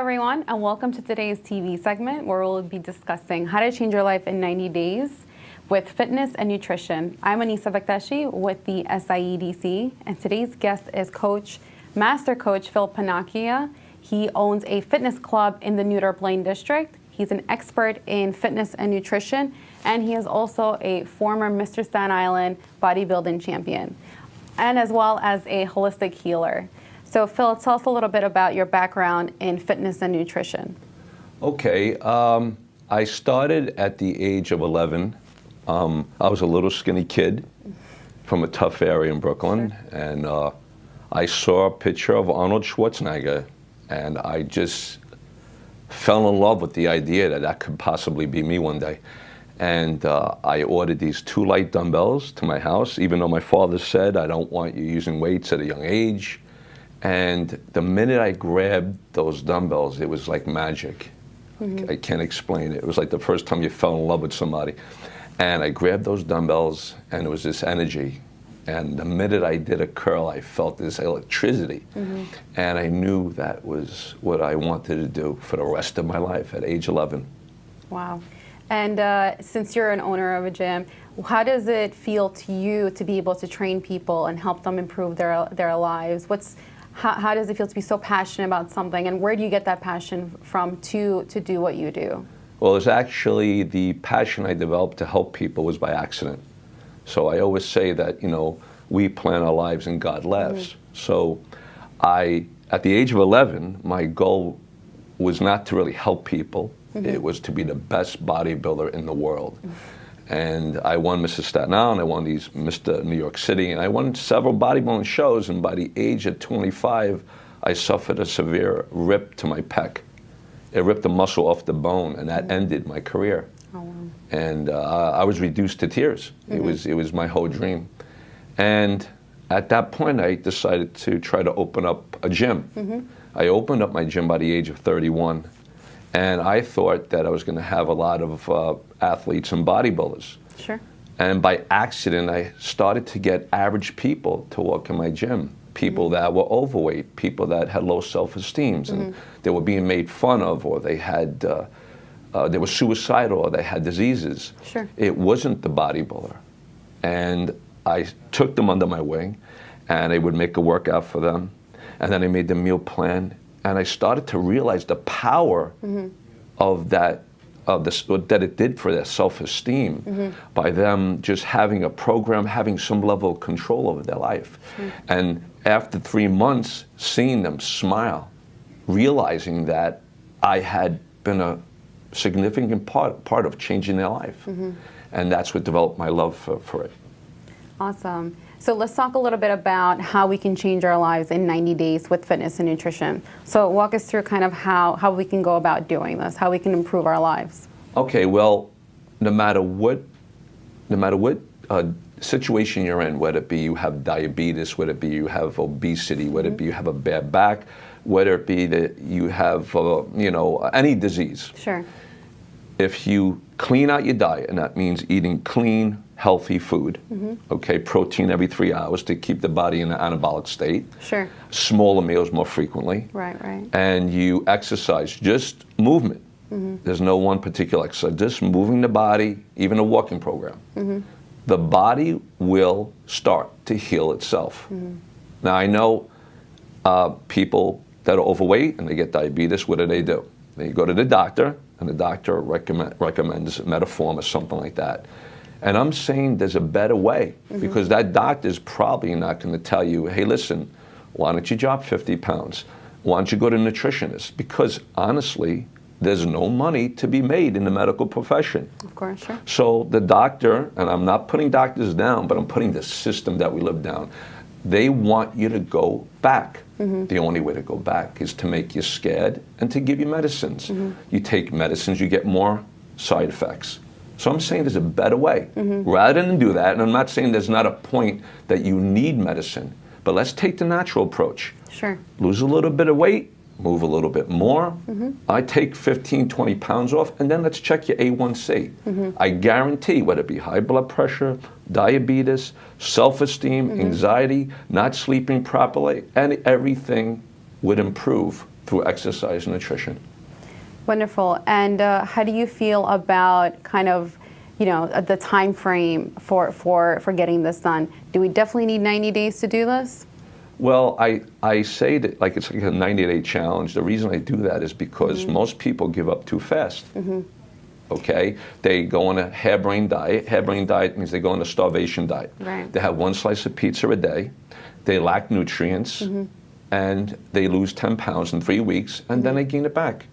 everyone, and welcome to today's TV segment where we'll be discussing how to change your life in 90 days with fitness and nutrition. I'm Anissa Bektashi with the SIEDC, and today's guest is Master Coach Phil Panakia. He owns a fitness club in the New Dorp Lane district. He's an expert in fitness and nutrition, and he is also a former Mr. Staten Island bodybuilding champion, and as well as a holistic healer. So Phil, tell us a little bit about your background in fitness and nutrition. Okay, I started at the age of 11. I was a little skinny kid from a tough area in Brooklyn, sure. And I saw a picture of Arnold Schwarzenegger, and I just fell in love with the idea that that could possibly be me one day. And I ordered these 2 light dumbbells to my house, even though my father said, I don't want you using weights at a young age. And the minute I grabbed those dumbbells, it was like magic. Mm-hmm. I can't explain it. It was like the first time you fell in love with somebody. And I grabbed those dumbbells, and it was this energy. And the minute I did a curl, I felt this electricity. Mm-hmm. And I knew that was what I wanted to do for the rest of my life at age 11. Wow. And since you're an owner of a gym, how does it feel to you to be able to train people and help them improve their lives? How does it feel to be so passionate about something, and where do you get that passion from to do what you do? Well, it's actually the passion I developed to help people was by accident. So I always say that, we plan our lives and God laughs. Mm-hmm. So at the age of 11, my goal was not to really help people. Mm-hmm. It was to be the best bodybuilder in the world. Mm-hmm. And I won Mr. Staten Island, I won these Mr. New York City, and I won several bodybuilding shows, and by the age of 25, I suffered a severe rip to my pec. It ripped the muscle off the bone, and that ended my career. Oh, wow. And I was reduced to tears. Mm-hmm. It was my whole dream. And at that point, I decided to try to open up a gym. Mm-hmm. I opened up my gym by the age of 31. And I thought that I was going to have a lot of athletes and bodybuilders. Sure. And by accident, I started to get average people to work in my gym. People mm-hmm. that were overweight, people that had low self-esteem, mm-hmm. and they were being made fun of, or they were suicidal, or they had diseases. Sure. It wasn't the bodybuilder. And I took them under my wing, and I would make a workout for them, and then I made the meal plan. And I started to realize the power mm-hmm. of that it did for their self-esteem mm-hmm. by them just having a program, having some level of control over their life. Mm-hmm. And after 3 months, seeing them smile, realizing that I had been a significant part of changing their life. Mm-hmm. And that's what developed my love for it. Awesome. So let's talk a little bit about how we can change our lives in 90 days with fitness and nutrition. So walk us through kind of how we can go about doing this, how we can improve our lives. Okay, well, no matter what situation you're in, whether it be you have diabetes, whether it be you have obesity, whether mm-hmm. it be you have a bad back, whether it be that you have, any disease. Sure. If you clean out your diet, and that means eating clean, healthy food, mm-hmm. okay, protein every 3 hours to keep the body in an anabolic state. Sure. Smaller meals more frequently. Right. And you exercise, just movement. Mm-hmm. There's no one particular exercise, just moving the body, even a walking program. Mm-hmm. The body will start to heal itself. Mm-hmm. Now I know people that are overweight and they get diabetes, what do? They go to the doctor, and the doctor recommends Metformin or something like that. And I'm saying there's a better way, mm-hmm. because that doctor's probably not going to tell you, hey, listen, why don't you drop 50 pounds? Why don't you go to a nutritionist? Because honestly, there's no money to be made in the medical profession. Of course, sure. So the doctor, and I'm not putting doctors down, but I'm putting the system that we live down, they want you to go back. Mm-hmm. The only way to go back is to make you scared and to give you medicines. Mm-hmm. You take medicines, you get more side effects. So I'm saying there's a better way. Mm-hmm. Rather than do that, and I'm not saying there's not a point that you need medicine, but let's take the natural approach. Sure. Lose a little bit of weight, move a little bit more. Mm-hmm. I take 15, 20 pounds off, and then let's check your A1C. Mm-hmm. I guarantee, whether it be high blood pressure, diabetes, self-esteem, mm-hmm. anxiety, not sleeping properly, and everything would improve through exercise and nutrition. Wonderful. And how do you feel about kind of, the time frame for getting this done? Do we definitely need 90 days to do this? Well, I say that like it's like a 90-day challenge. The reason I do that is because most people give up too fast. Okay? They go on a harebrained diet. Harebrained diet means they go on a starvation diet. Right. They have one slice of pizza a day. They lack nutrients, and they lose 10 pounds in 3 weeks, and then they gain it back.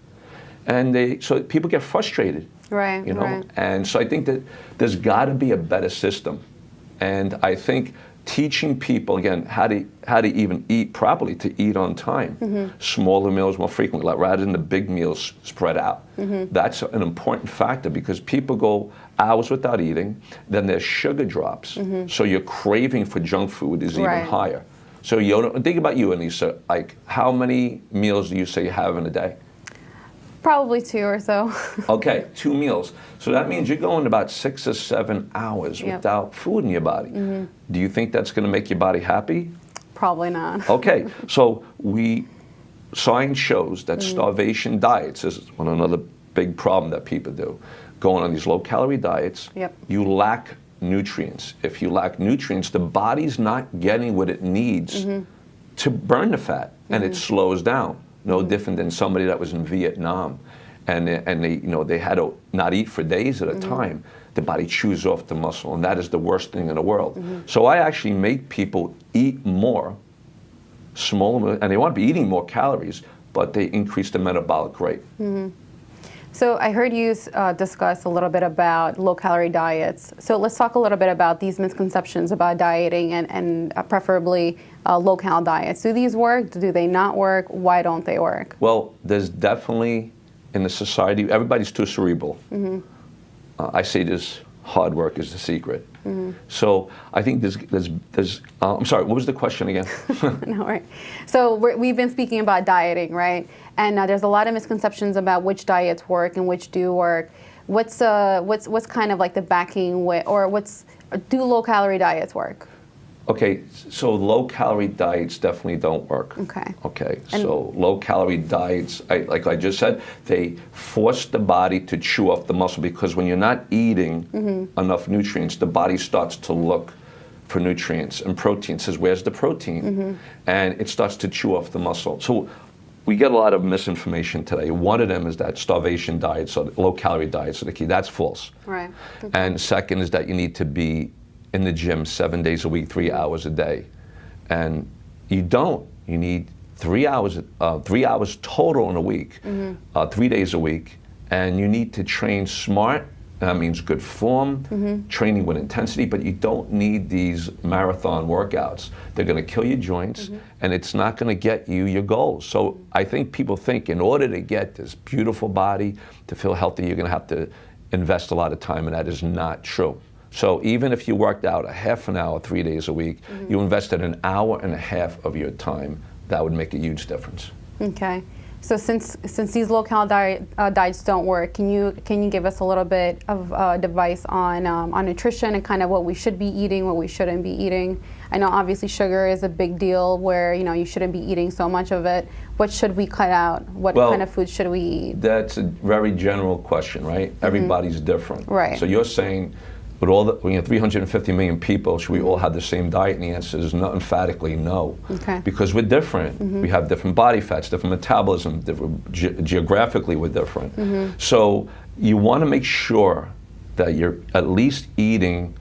And so people get frustrated. Right, right. And so I think that there's got to be a better system. And I think teaching people, again, how to even eat properly, to eat on time, smaller meals more frequently, like rather than the big meals spread out. That's an important factor because people go hours without eating, then their sugar drops. So your craving for junk food is even higher. So think about you, Anissa, like how many meals do you say you have in a day? Probably 2 or so. Okay, 2 meals. So that means you're going about 6 or 7 hours without food in your body. Do you think that's going to make your body happy? Probably not. Okay, so science shows that starvation diets is another big problem that people do. Going on these low-calorie diets, you lack nutrients. If you lack nutrients, the body's not getting what it needs to burn the fat, and it slows down. No different than somebody that was in Vietnam, and they had to not eat for days at a time. The body chews off the muscle, and that is the worst thing in the world. So I actually make people eat more, smaller, and they want to be eating more calories, but they increase the metabolic rate. So I heard you discuss a little bit about low-calorie diets. So let's talk a little bit about these misconceptions about dieting and preferably low-cal diets. Do these work? Do they not work? Why don't they work? Well, there's definitely, in the society, everybody's too cerebral. I say this, hard work is the secret. So I think there's I'm sorry, what was the question again? No, right. So we've been speaking about dieting, right? And there's a lot of misconceptions about which diets work and which do work. What's kind of like the backing with, or do low-calorie diets work? Okay, so low-calorie diets definitely don't work. Okay, so low-calorie diets, like I just said, they force the body to chew off the muscle because when you're not eating enough nutrients, the body starts to look for nutrients and protein. It says, where's the protein? And it starts to chew off the muscle. So we get a lot of misinformation today. One of them is that starvation diets or low-calorie diets are the key. That's false. Right. And second is that you need to be in the gym 7 days a week, 3 hours a day. And you don't. You need 3 hours total in a week, 3 days a week. And you need to train smart. That means good form, training with intensity, but you don't need these marathon workouts. They're going to kill your joints, and it's not going to get you your goals. So I think people think in order to get this beautiful body, to feel healthy, you're going to have to invest a lot of time, and that is not true. So even if you worked out a half an hour, 3 days a week, you invested an hour and a half of your time, that would make a huge difference. Okay. So since these low-cal diets don't work, can you give us a little bit of advice on nutrition and kind of what we should be eating, what we shouldn't be eating? I know obviously sugar is a big deal where you shouldn't be eating so much of it. What should we cut out? What kind of food should we eat? That's a very general question, right? Everybody's different. Right. So you're saying, with all the 350 million people, should we all have the same diet? And the answer is no, emphatically no. Okay. Because we're different. We have different body fats, different metabolism, geographically we're different. So you want to make sure that you're at least eating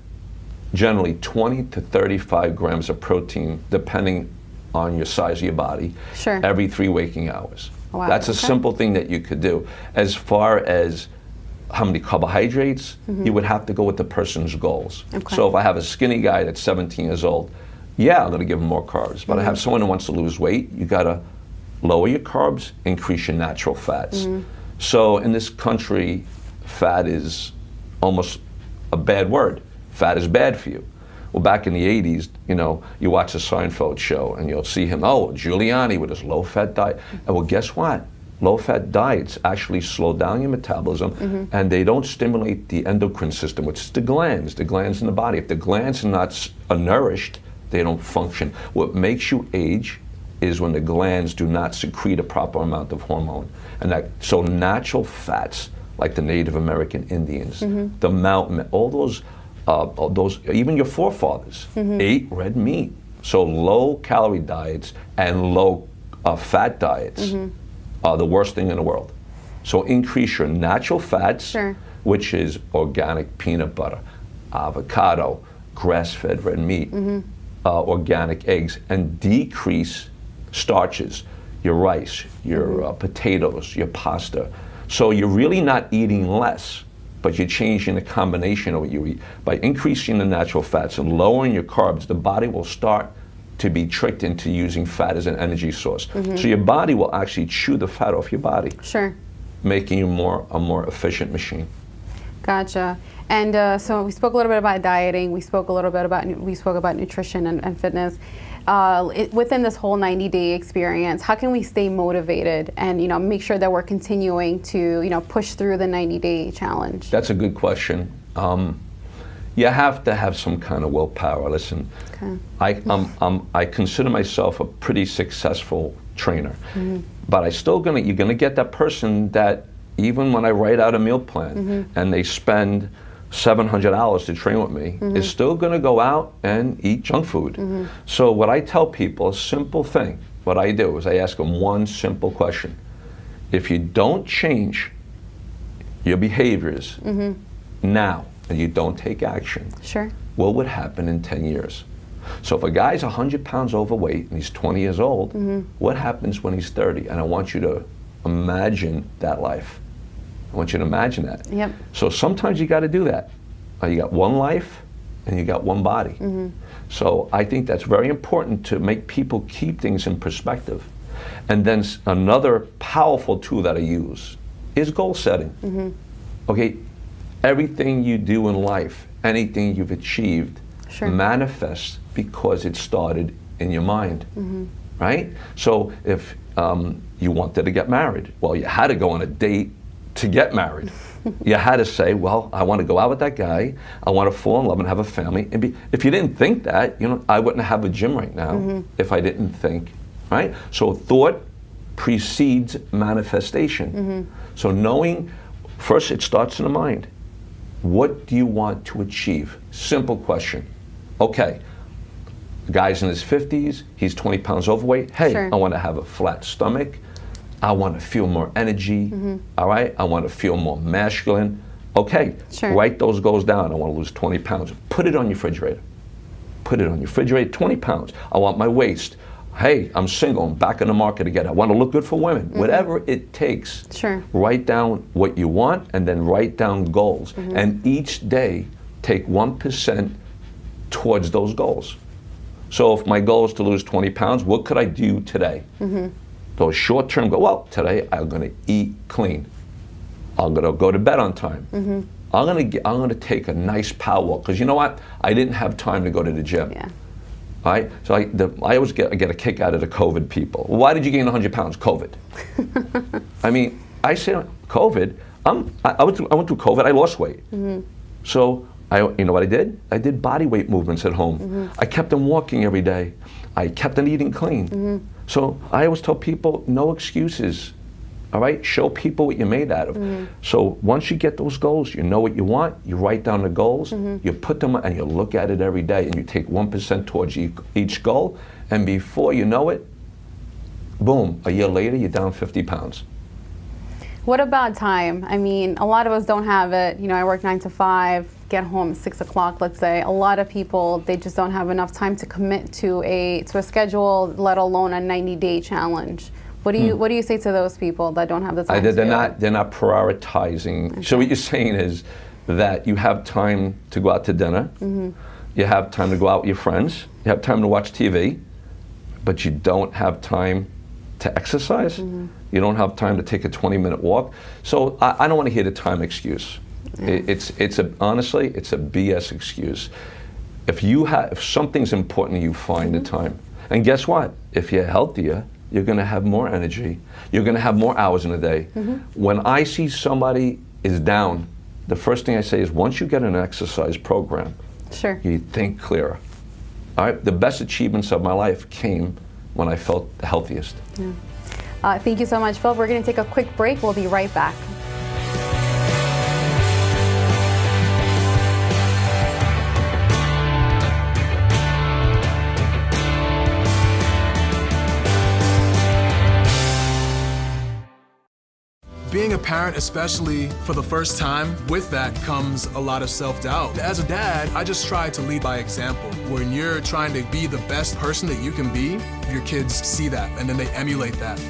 generally 20 to 35 grams of protein, depending on your size of your body, every 3 waking hours. Wow. That's a simple thing that you could do. As far as how many carbohydrates, you would have to go with the person's goals. Okay. So if I have a skinny guy that's 17 years old, yeah, I'm going to give him more carbs. But I have someone who wants to lose weight, you got to lower your carbs, increase your natural fats. So in this country, fat is almost a bad word. Fat is bad for you. Well, back in the 80s, you watch the Seinfeld show and you'll see him, Giuliani with his low-fat diet. And well, guess what? Low-fat diets actually slow down your metabolism, and they don't stimulate the endocrine system, which is the glands in the body. If the glands are not nourished, they don't function. What makes you age is when the glands do not secrete a proper amount of hormone. And so natural fats, like the Native American Indians, the mountain, all those, even your forefathers ate red meat. So low calorie diets and low fat diets are the worst thing in the world. So increase your natural fats, which is organic peanut butter, avocado, grass-fed red meat, organic eggs, and decrease starches, your rice, your potatoes, your pasta. So you're really not eating less, but you're changing the combination of what you eat. By increasing the natural fats and lowering your carbs, the body will start to be tricked into using fat as an energy source. So your body will actually chew the fat off your body, making you a more efficient machine. Gotcha. And so we spoke a little bit about dieting. We spoke a little bit about nutrition and fitness. Within this whole 90-day experience, how can we stay motivated and make sure that we're continuing to push through the 90-day challenge? That's a good question. You have to have some kind of willpower. Listen, I consider myself a pretty successful trainer, but you're gonna get that person that even when I write out a meal plan and they spend $700 to train with me, is still gonna go out and eat junk food. So what I tell people, a simple thing, what I do is I ask them one simple question. If you don't change your behaviors now, and you don't take action, what would happen in 10 years? So if a guy's 100 pounds overweight and he's 20 years old, what happens when he's 30? And I want you to imagine that life. I want you to imagine that. So sometimes you got to do that. You got one life and you got one body. So I think that's very important to make people keep things in perspective. And then another powerful tool that I use is goal setting. Okay, everything you do in life, anything you've achieved, manifests because it started in your mind, right? So if you wanted to get married, well, you had to go on a date to get married. You had to say, well, I want to go out with that guy, I want to fall in love and have a family. If you didn't think that, I wouldn't have a gym right now if I didn't think, right? So thought precedes manifestation. So knowing, first it starts in the mind. What do you want to achieve? Simple question. Okay, the guy's in his 50s, he's 20 pounds overweight. Hey, I want to have a flat stomach. I want to feel more energy, all right? I want to feel more masculine. Okay, write those goals down. I want to lose 20 pounds. Put it on your refrigerator. Put it on your refrigerator, 20 pounds. I want my waist. Hey, I'm single, I'm back in the market again. I want to look good for women. Whatever it takes, write down what you want and then write down goals. And each day, take 1% towards those goals. So if my goal is to lose 20 pounds, what could I do today? Those short-term goals, well, today I'm gonna eat clean. I'm gonna go to bed on time. I'm gonna take a nice power walk, because you know what? I didn't have time to go to the gym. Right? So I always get a kick out of the COVID people. Why did you gain 100 pounds? COVID. I mean, I say COVID. I went through COVID. I lost weight. So you know what I did? I did body weight movements at home. I kept on walking every day. I kept on eating clean. So I always tell people, no excuses. All right, show people what you're made out of. So once you get those goals, you know what you want, you write down the goals, you put them and you look at it every day and you take 1% towards each goal, and before you know it, boom, a year later you're down 50 pounds. What about time? I mean, a lot of us don't have it. I work 9 to 5, get home at 6 o'clock, let's say. A lot of people, they just don't have enough time to commit to a schedule, let alone a 90-day challenge. What do you say to those people that don't have the time? They're not prioritizing. So what you're saying is that you have time to go out to dinner, you have time to go out with your friends, you have time to watch TV, but you don't have time to exercise. You don't have time to take a 20-minute walk. So I don't want to hear the time excuse. Honestly, it's a BS excuse. If something's important, you find the time. And guess what? If you're healthier, you're going to have more energy. You're going to have more hours in a day. When I see somebody is down, the first thing I say is, once you get an exercise program, you think clearer. All right. The best achievements of my life came when I felt the healthiest. Thank you so much, Phil. We're going to take a quick break. We'll be right back. Being a parent, especially for the first time, with that comes a lot of self-doubt. As a dad, I just try to lead by example. When you're trying to be the best person that you can be, your kids see that and then they emulate that.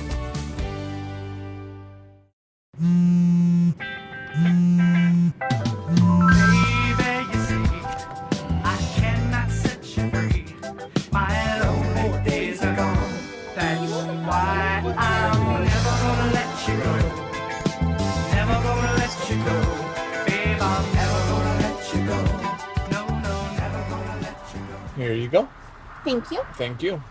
Here you go. Thank you. Thank you.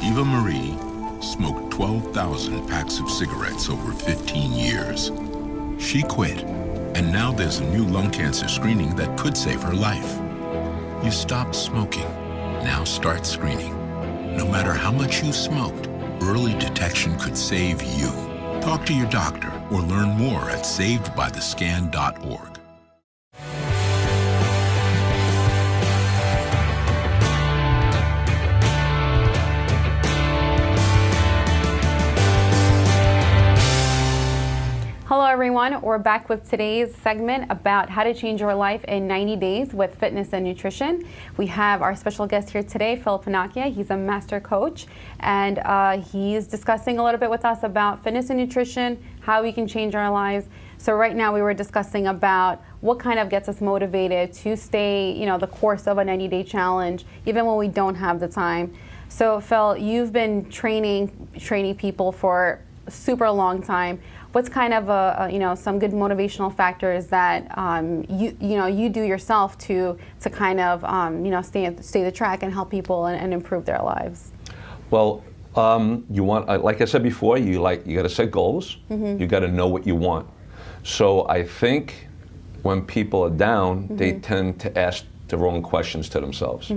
Eva Marie smoked 12,000 packs of cigarettes over 15 years. She quit, and now there's a new lung cancer screening that could save her life. You stopped smoking. Now start screening. No matter how much you smoked, early detection could save you. Talk to your doctor or learn more at savedbythescan.org. Hello, everyone. We're back with today's segment about how to change your life in 90 days with fitness and nutrition. We have our special guest here today, Phil Panacchia. He's a master coach, and he's discussing a little bit with us about fitness and nutrition, how we can change our lives. So right now we were discussing about what kind of gets us motivated to stay, the course of a 90-day challenge, even when we don't have the time. So Phil, you've been training people for a super long time. What's kind of some good motivational factors that you do yourself to kind of stay the track and help people and improve their lives? Well, you want, like I said before, you got to set goals. You got to know what you want. So I think when people are down, they tend to ask the wrong questions to themselves.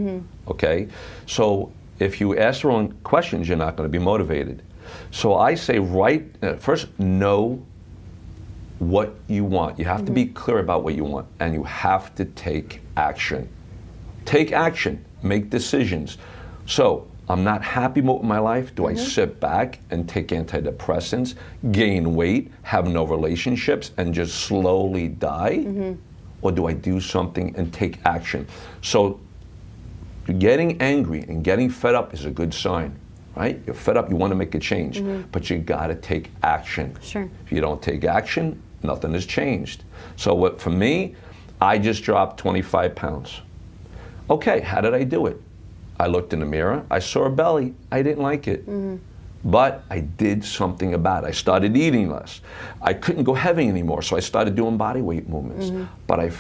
Okay, so if you ask the wrong questions, you're not going to be motivated. So I say, first, know what you want. You have to be clear about what you want, and you have to take action. Take action, make decisions. So I'm not happy with my life. Do I sit back and take antidepressants, gain weight, have no relationships, and just slowly die? Or do I do something and take action? So getting angry and getting fed up is a good sign. Right? You're fed up, you want to make a change, but you got to take action. Sure. If you don't take action, nothing has changed. So for me, I just dropped 25 pounds. Okay, how did I do it? I looked in the mirror, I saw a belly, I didn't like it. But I did something about it. I started eating less. I couldn't go heavy anymore, so I started doing body weight movements. But I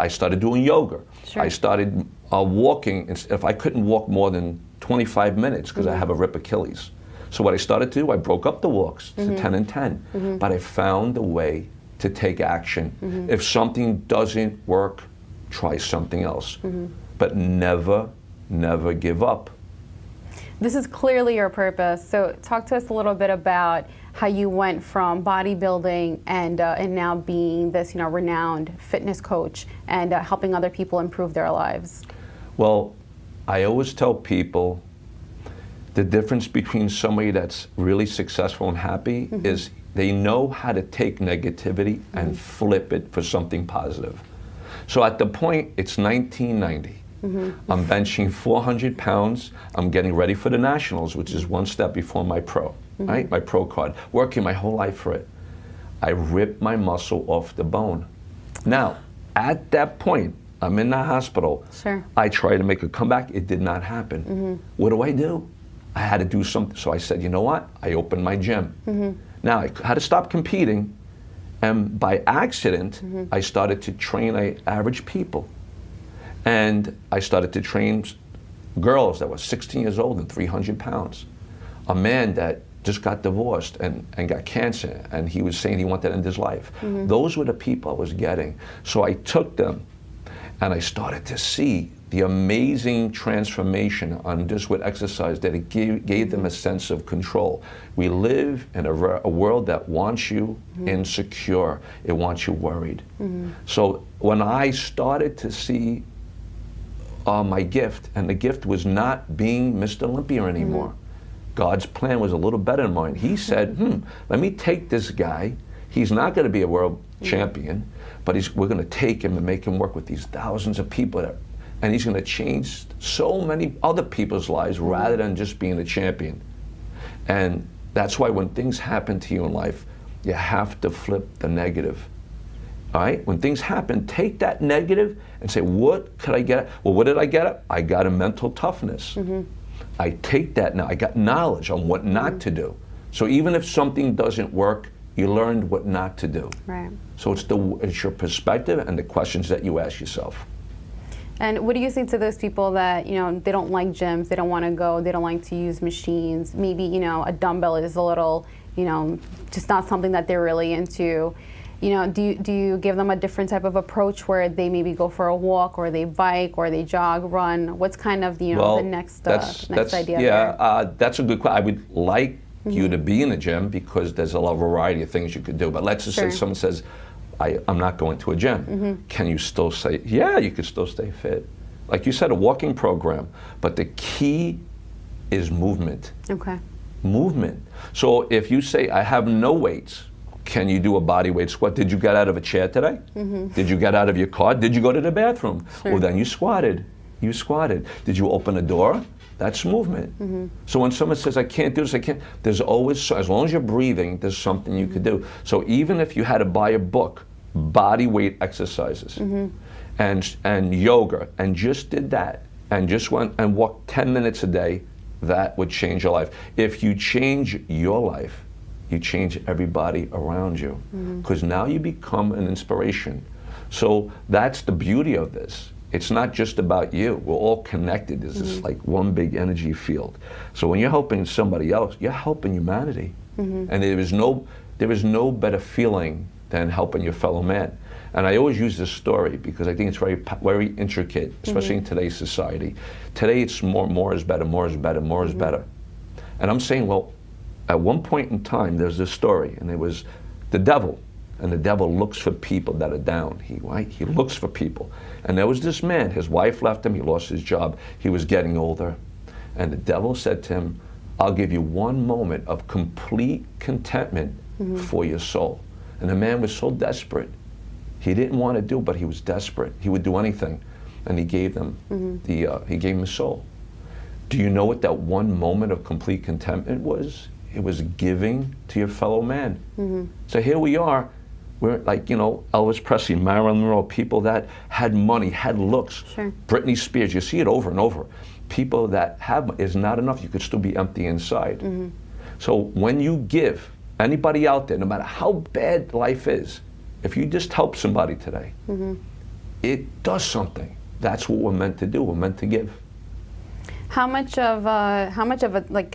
started doing yoga. Sure. I started walking, if I couldn't walk more than 25 minutes because I have a rip Achilles. So what I started to do, I broke up the walks to 10 and 10. But I found a way to take action. If something doesn't work, try something else. But never, never give up. This is clearly your purpose. So talk to us a little bit about how you went from bodybuilding and now being this renowned fitness coach and helping other people improve their lives. Well, I always tell people the difference between somebody that's really successful and happy is they know how to take negativity and flip it for something positive. So at the point, it's 1990. I'm benching 400 pounds. I'm getting ready for the Nationals, which is one step before my pro, right? My pro card. Working my whole life for it. I ripped my muscle off the bone. Now, at that point, I'm in the hospital. Sure. I tried to make a comeback. It did not happen. What do? I had to do something. So I said, you know what? I opened my gym. Now, I had to stop competing. And by accident, I started to train average people. And I started to train girls that were 16 years old and 300 pounds. A man that just got divorced and got cancer, and he was saying he wanted to end his life. Those were the people I was getting. So I took them, and I started to see the amazing transformation on just with exercise, that it gave them a sense of control. We live in a world that wants you insecure. It wants you worried. So when I started to see my gift, and the gift was not being Mr. Olympia anymore. God's plan was a little better than mine. He said, let me take this guy. He's not going to be a world champion, but we're going to take him and make him work with these thousands of people, and he's going to change so many other people's lives rather than just being a champion. And that's why when things happen to you in life, you have to flip the negative. All right? When things happen, take that negative and say, what could I get? Well, what did I get? I got a mental toughness. I take that now. I got knowledge on what not to do. So even if something doesn't work, you learned what not to do. Right. So it's your perspective and the questions that you ask yourself. And what do you say to those people that, they don't like gyms, they don't want to go, they don't like to use machines? Maybe, a dumbbell is a little, just not something that they're really into. Do you give them a different type of approach where they maybe go for a walk, or they bike, or they jog, run? What's kind of, the next idea? Yeah, that's a good question. I would like you to be in the gym, because there's a lot of variety of things you could do. But let's just say someone says, I'm not going to a gym. Can you still say, yeah, you could still stay fit? Like you said, a walking program. But the key is movement. Okay. Movement. So if you say, I have no weights, can you do a body weight squat? Did you get out of a chair today? Did you get out of your car? Did you go to the bathroom? Well, then you squatted. You squatted. Did you open a door? That's movement. So when someone says, I can't do this, I can't, there's always, as long as you're breathing, there's something you could do. So even if you had to buy a book, body weight exercises, and yoga, and just did that, and just went and walked 10 minutes a day, that would change your life. If you change your life, you change everybody around you, because now you become an inspiration. So that's the beauty of this. It's not just about you. We're all connected. There's this like one big energy field. So when you're helping somebody else, you're helping humanity. And there is no better feeling than helping your fellow man. And I always use this story because I think it's very intricate, especially in today's society. Today it's more is better, more is better, more is better. And I'm saying, well, at one point in time, there's this story, and it was the devil. And the devil looks for people that are down. He looks for people. And there was this man, his wife left him, he lost his job, he was getting older. And the devil said to him, I'll give you one moment of complete contentment for your soul. And the man was so desperate. He didn't want to do, but he was desperate. He would do anything. And he gave them he gave him his soul. Do you know what that one moment of complete contentment was? It was giving to your fellow man. So here we are. We're like, Elvis Presley, Marilyn Monroe, people that had money, had looks. Britney Spears, you see it over and over. People that have is not enough. You could still be empty inside. So when you give, anybody out there, no matter how bad life is, if you just help somebody today, it does something. That's what we're meant to do. We're meant to give. How much of a like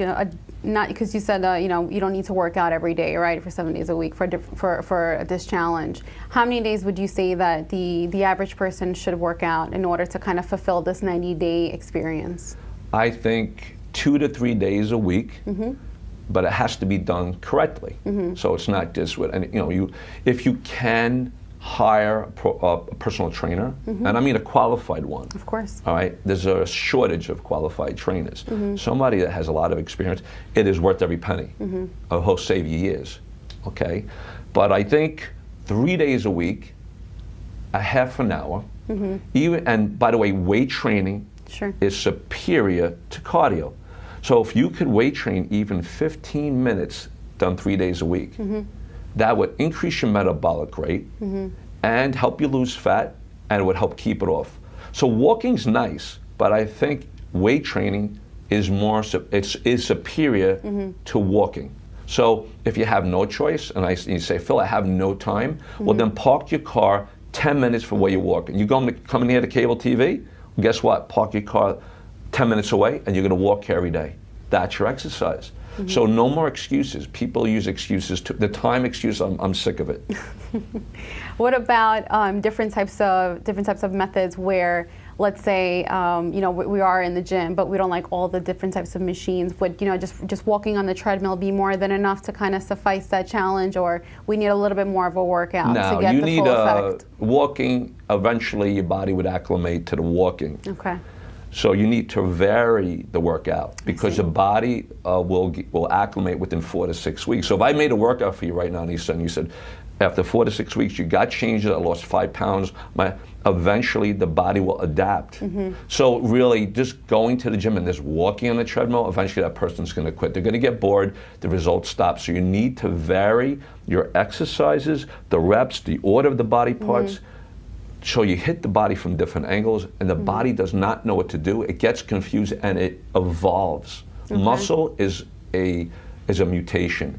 not because you said you don't need to work out every day, right, for 7 days a week for this challenge. How many days would you say that the average person should work out in order to kind of fulfill this 90-day experience? I think 2 to 3 days a week, but it has to be done correctly. So it's not just if you can hire a personal trainer, and I mean a qualified one. Of course. All right, there's a shortage of qualified trainers. Somebody that has a lot of experience, it is worth every penny. He'll save you years, okay? But I think 3 days a week, a half an hour, and by the way, weight training is superior to cardio. So if you could weight train even 15 minutes done 3 days a week, that would increase your metabolic rate and help you lose fat, and it would help keep it off. So walking's nice, but I think weight training is superior to walking. So if you have no choice, and you say, Phil, I have no time, well then park your car 10 minutes from where you're walking. You're coming here to cable TV, well, guess what? Park your car 10 minutes away, and you're gonna walk here every day. that's your exercise. So no more excuses. People use excuses. The time excuse, I'm sick of it. What about different types of methods where, let's say, we are in the gym, but we don't like all the different types of machines? Would just walking on the treadmill be more than enough to kind of suffice that challenge, or we need a little bit more of a workout to get the full effect? Walking. Eventually, your body would acclimate to the walking. Okay. So you need to vary the workout because the body will acclimate within 4 to 6 weeks. So if I made a workout for you right now, Nisa, and you said, after 4 to 6 weeks, you got changes, I lost 5 pounds, eventually the body will adapt. So really, just going to the gym and just walking on the treadmill, eventually that person's going to quit. They're going to get bored, the results stop. So you need to vary your exercises, the reps, the order of the body parts, so you hit the body from different angles, and the body does not know what to do. It gets confused and it evolves. Muscle is a mutation.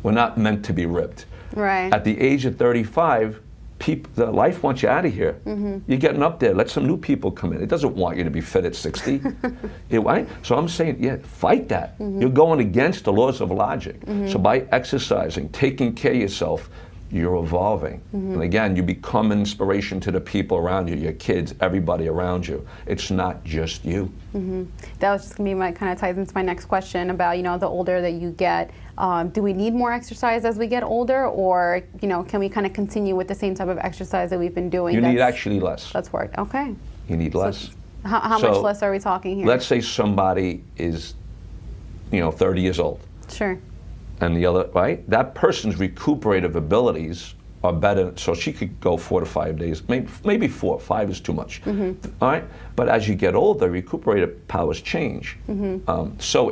We're not meant to be ripped. Right. At the age of 35, the life wants you out of here. You're getting up there. Let some new people come in. It doesn't want you to be fit at 60. Right? So I'm saying, fight that. You're going against the laws of logic. So by exercising, taking care of yourself, you're evolving. And again, you become inspiration to the people around you, your kids, everybody around you. It's not just you. That was just going to be kind of ties into my next question about, the older that you get, do we need more exercise as we get older, or, can we kind of continue with the same type of exercise that we've been doing? You need actually less. That's worked. Okay. You need less. How much less are we talking here? Let's say somebody is, 30 years old. Sure. And the other, right? That person's recuperative abilities are better, so she could go 4 to 5 days, maybe 4. 5 is too much. All right? But as you get older, recuperative powers change. So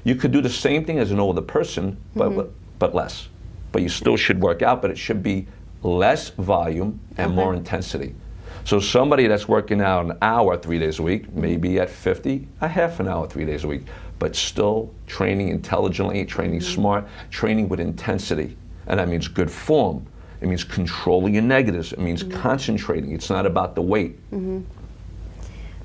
you could do the same thing as an older person, but less. But you still should work out, but it should be less volume and more intensity. So somebody that's working out an hour 3 days a week, maybe at 50, a half an hour 3 days a week, but still training intelligently, training smart, training with intensity. And that means good form. It means controlling your negatives. It means concentrating. It's not about the weight.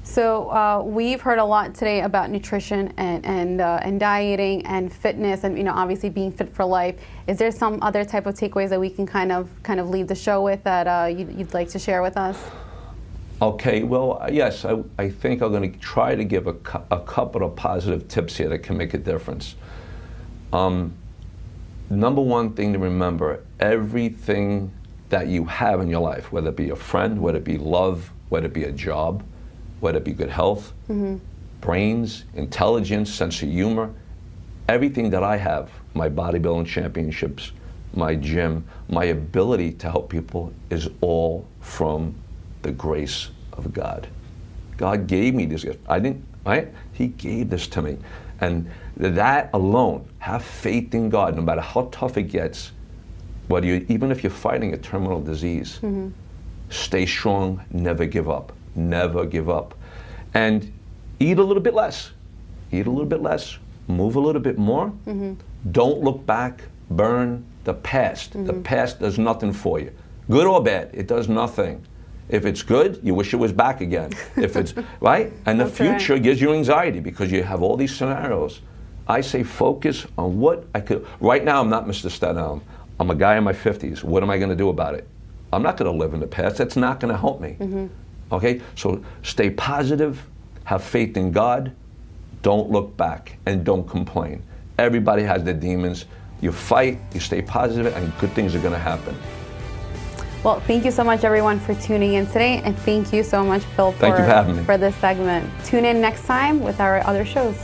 So we've heard a lot today about nutrition and dieting and fitness, and obviously being fit for life. Is there some other type of takeaways that we can kind of leave the show with that you'd like to share with us? Okay, well, yes, I think I'm going to try to give a couple of positive tips here that can make a difference. Number one thing to remember, everything that you have in your life, whether it be a friend, whether it be love, whether it be a job, whether it be good health, brains, intelligence, sense of humor, everything that I have, my bodybuilding championships, my gym, my ability to help people is all from the grace of God. God gave me this gift. I didn't, right? He gave this to me. And that alone, have faith in God, no matter how tough it gets, even if you're fighting a terminal disease, stay strong, never give up. Never give up. And eat a little bit less. Eat a little bit less, move a little bit more. Don't look back, burn the past. The past does nothing for you. Good or bad, it does nothing. If it's good, you wish it was back again. If it's, right? And the future gives you anxiety because you have all these scenarios. I say focus on what I could. Right now, I'm not Mr. Stenholm. I'm a guy in my 50s. What am I going to do about it? I'm not going to live in the past. That's not going to help me. Okay? So stay positive, have faith in God, don't look back, and don't complain. Everybody has their demons. You fight, you stay positive, and good things are going to happen. Well, thank you so much, everyone, for tuning in today, and thank you so much, Phil, Thank you for having me. for this segment. Tune in next time with our other shows.